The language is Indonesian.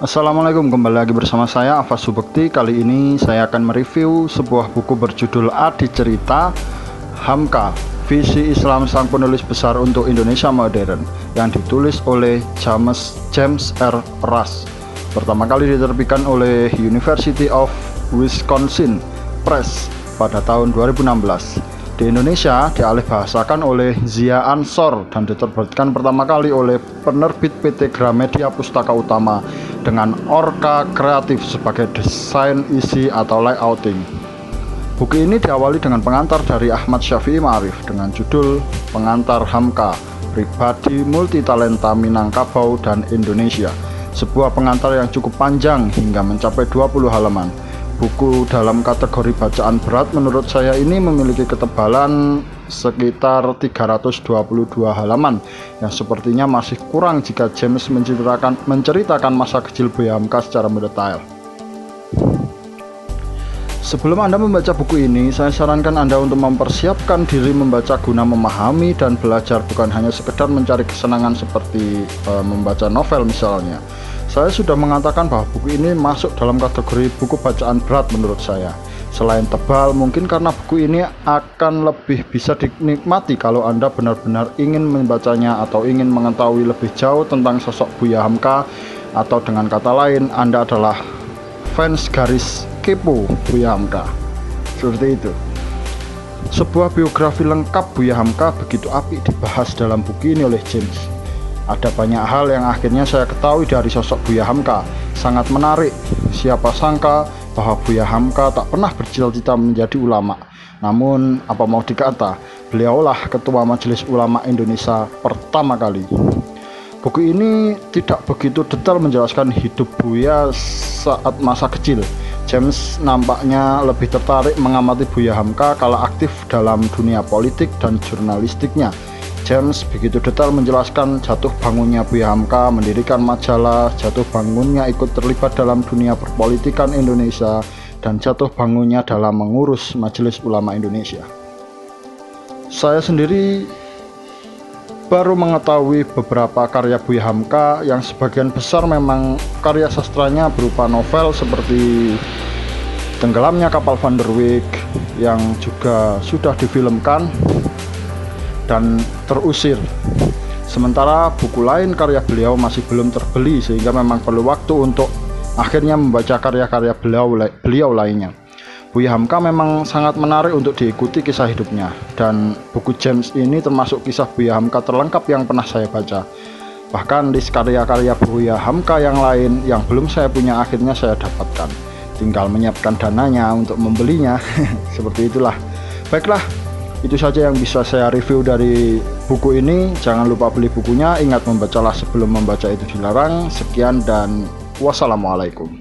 Assalamualaikum, kembali lagi bersama saya Afas Subekti. Kali ini saya akan mereview sebuah buku berjudul Adi Cerita Hamka, Visi Islam Sang Penulis Besar untuk Indonesia Modern, yang ditulis oleh James R. Rush. Pertama kali diterbitkan oleh University of Wisconsin Press pada tahun 2016. Di Indonesia dialihbahasakan oleh Zia Ansor dan diterbitkan pertama kali oleh penerbit PT Gramedia Pustaka Utama dengan Orca Kreatif sebagai desain isi atau layouting. Buku ini diawali dengan pengantar dari Ahmad Syafi'i Ma'arif dengan judul Pengantar Hamka, Pribadi Multitalenta Minangkabau dan Indonesia. Sebuah pengantar yang cukup panjang hingga mencapai 20 halaman. Buku dalam kategori bacaan berat menurut saya ini memiliki ketebalan sekitar 322 halaman yang sepertinya masih kurang jika James menceritakan masa kecil Buya Hamka secara mendetail. Sebelum Anda membaca buku ini, saya sarankan Anda untuk mempersiapkan diri membaca guna memahami dan belajar, bukan hanya sekedar mencari kesenangan seperti membaca novel misalnya. Saya sudah mengatakan bahwa buku ini masuk dalam kategori buku bacaan berat menurut saya. Selain tebal, mungkin karena buku ini akan lebih bisa dinikmati kalau Anda benar-benar ingin membacanya atau ingin mengetahui lebih jauh tentang sosok Buya Hamka, atau dengan kata lain, Anda adalah fans garis kepo Buya Hamka. Seperti itu. Sebuah biografi lengkap Buya Hamka begitu apik dibahas dalam buku ini oleh James. Ada banyak hal yang akhirnya saya ketahui dari sosok Buya Hamka. Sangat menarik. Siapa sangka bahwa Buya Hamka tak pernah bercita-cita menjadi ulama. Namun apa mau dikata, beliaulah Ketua Majelis Ulama Indonesia pertama kali. Buku ini tidak begitu detail menjelaskan hidup Buya saat masa kecil. James nampaknya lebih tertarik mengamati Buya Hamka kala aktif dalam dunia politik dan jurnalistiknya. James begitu detail menjelaskan jatuh bangunnya Buya Hamka mendirikan majalah, jatuh bangunnya ikut terlibat dalam dunia perpolitikan Indonesia, dan jatuh bangunnya dalam mengurus Majelis Ulama Indonesia. Saya sendiri baru mengetahui beberapa karya Buya Hamka yang sebagian besar memang karya sastranya berupa novel seperti Tenggelamnya Kapal Van der Wijk yang juga sudah difilmkan dan Terusir. Sementara buku lain karya beliau masih belum terbeli sehingga memang perlu waktu untuk akhirnya membaca karya-karya beliau lainnya. Buya Hamka memang sangat menarik untuk diikuti kisah hidupnya, dan buku James ini termasuk kisah Buya Hamka terlengkap yang pernah saya baca. Bahkan list karya-karya Buya Hamka yang lain yang belum saya punya akhirnya saya dapatkan. Tinggal menyiapkan dananya untuk membelinya. Seperti itulah. Baiklah, itu saja yang bisa saya review dari buku ini. Jangan lupa beli bukunya. Ingat, membacalah sebelum membaca itu dilarang. Sekian dan wassalamualaikum.